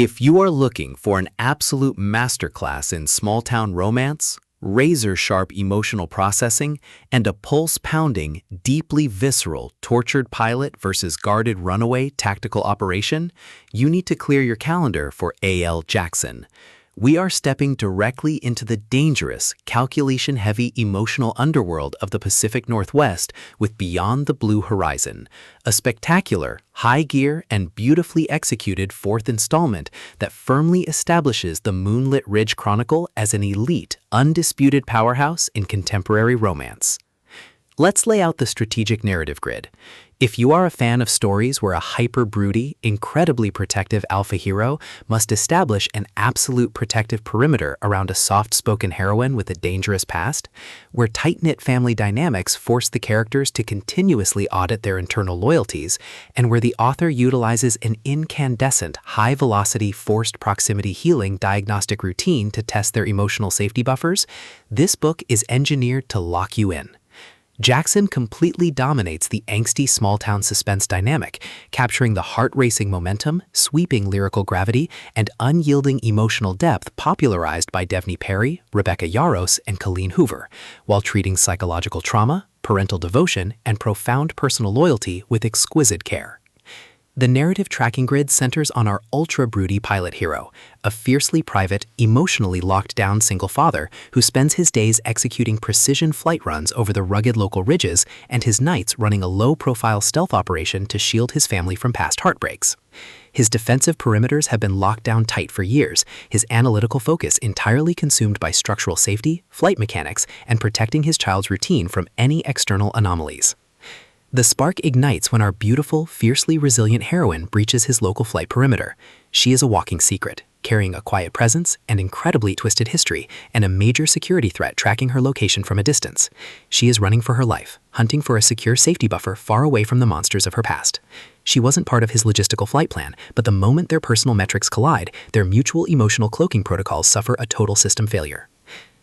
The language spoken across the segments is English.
If you are looking for an absolute masterclass in small-town romance, razor-sharp emotional processing, and a pulse-pounding, deeply visceral, tortured pilot versus guarded runaway tactical operation, you need to clear your calendar for A.L. Jackson. We are stepping directly into the dangerous, calculation-heavy emotional underworld of the Pacific Northwest with Beyond the Blue Horizon, a spectacular, high-gear, and beautifully executed fourth installment that firmly establishes the Moonlit Ridge Chronicle as an elite, undisputed powerhouse in contemporary romance. Let's lay out the strategic narrative grid. If you are a fan of stories where a hyper-broody, incredibly protective alpha hero must establish an absolute protective perimeter around a soft-spoken heroine with a dangerous past, where tight-knit family dynamics force the characters to continuously audit their internal loyalties, and where the author utilizes an incandescent, high-velocity, forced proximity healing diagnostic routine to test their emotional safety buffers, this book is engineered to lock you in. Jackson completely dominates the angsty small-town suspense dynamic, capturing the heart-racing momentum, sweeping lyrical gravity, and unyielding emotional depth popularized by Devney Perry, Rebecca Yarros, and Colleen Hoover, while treating psychological trauma, parental devotion, and profound personal loyalty with exquisite care. The narrative tracking grid centers on our ultra-broody pilot hero, a fiercely private, emotionally locked-down single father who spends his days executing precision flight runs over the rugged local ridges and his nights running a low-profile stealth operation to shield his family from past heartbreaks. His defensive perimeters have been locked down tight for years, his analytical focus entirely consumed by structural safety, flight mechanics, and protecting his child's routine from any external anomalies. The spark ignites when our beautiful, fiercely resilient heroine breaches his local flight perimeter. She is a walking secret, carrying a quiet presence, an incredibly twisted history, and a major security threat tracking her location from a distance. She is running for her life, hunting for a secure safety buffer far away from the monsters of her past. She wasn't part of his logistical flight plan, but the moment their personal metrics collide, their mutual emotional cloaking protocols suffer a total system failure.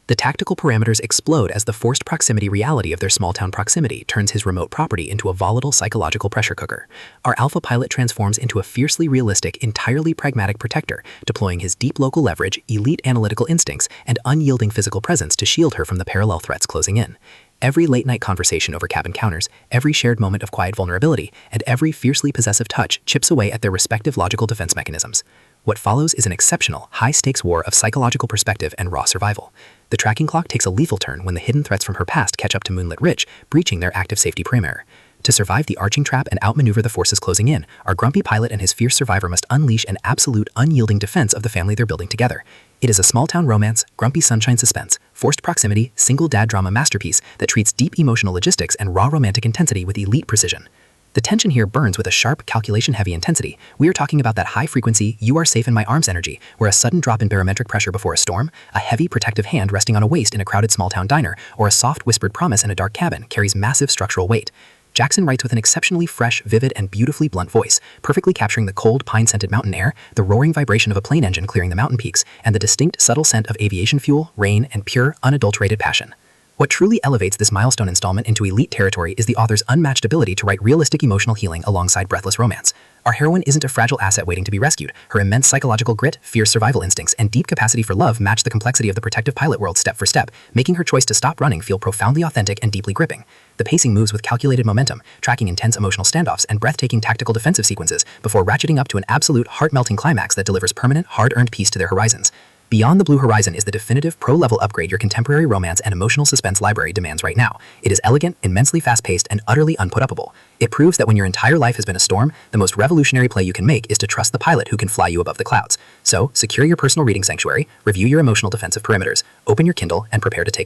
The tactical parameters explode as the forced proximity reality of their small-town proximity turns his remote property into a volatile psychological pressure cooker. Our alpha pilot transforms into a fiercely realistic, entirely pragmatic protector, deploying his deep local leverage, elite analytical instincts, and unyielding physical presence to shield her from the parallel threats closing in. Every late-night conversation over cabin counters, every shared moment of quiet vulnerability, and every fiercely possessive touch chips away at their respective logical defense mechanisms. What follows is an exceptional, high-stakes war of psychological perspective and raw survival. The tracking clock takes a lethal turn when the hidden threats from her past catch up to Moonlit Ridge, breaching their active safety perimeter. To survive the arching trap and outmaneuver the forces closing in, our grumpy pilot and his fierce survivor must unleash an absolute, unyielding defense of the family they're building together. It is a small-town romance, grumpy sunshine suspense, forced proximity, single dad drama masterpiece that treats deep emotional logistics and raw romantic intensity with elite precision. The tension here burns with a sharp, calculation-heavy intensity. We are talking about that high-frequency, you are safe in my arms energy, where a sudden drop in barometric pressure before a storm, a heavy, protective hand resting on a waist in a crowded small-town diner, or a soft, whispered promise in a dark cabin carries massive structural weight. Jackson writes with an exceptionally fresh, vivid, and beautifully blunt voice, perfectly capturing the cold, pine-scented mountain air, the roaring vibration of a plane engine clearing the mountain peaks, and the distinct, subtle scent of aviation fuel, rain, and pure, unadulterated passion. What truly elevates this milestone installment into elite territory is the author's unmatched ability to write realistic emotional healing alongside breathless romance. Our heroine isn't a fragile asset waiting to be rescued. Her immense psychological grit, fierce survival instincts, and deep capacity for love match the complexity of the protective pilot world step for step, making her choice to stop running feel profoundly authentic and deeply gripping. The pacing moves with calculated momentum, tracking intense emotional standoffs and breathtaking tactical defensive sequences before ratcheting up to an absolute heart-melting climax that delivers permanent, hard-earned peace to their horizons. Beyond the Blue Horizon is the definitive pro-level upgrade your contemporary romance and emotional suspense library demands right now. It is elegant, immensely fast-paced, and utterly unput-upable. It proves that when your entire life has been a storm, the most revolutionary play you can make is to trust the pilot who can fly you above the clouds. So, secure your personal reading sanctuary, review your emotional defensive perimeters, open your Kindle, and prepare to take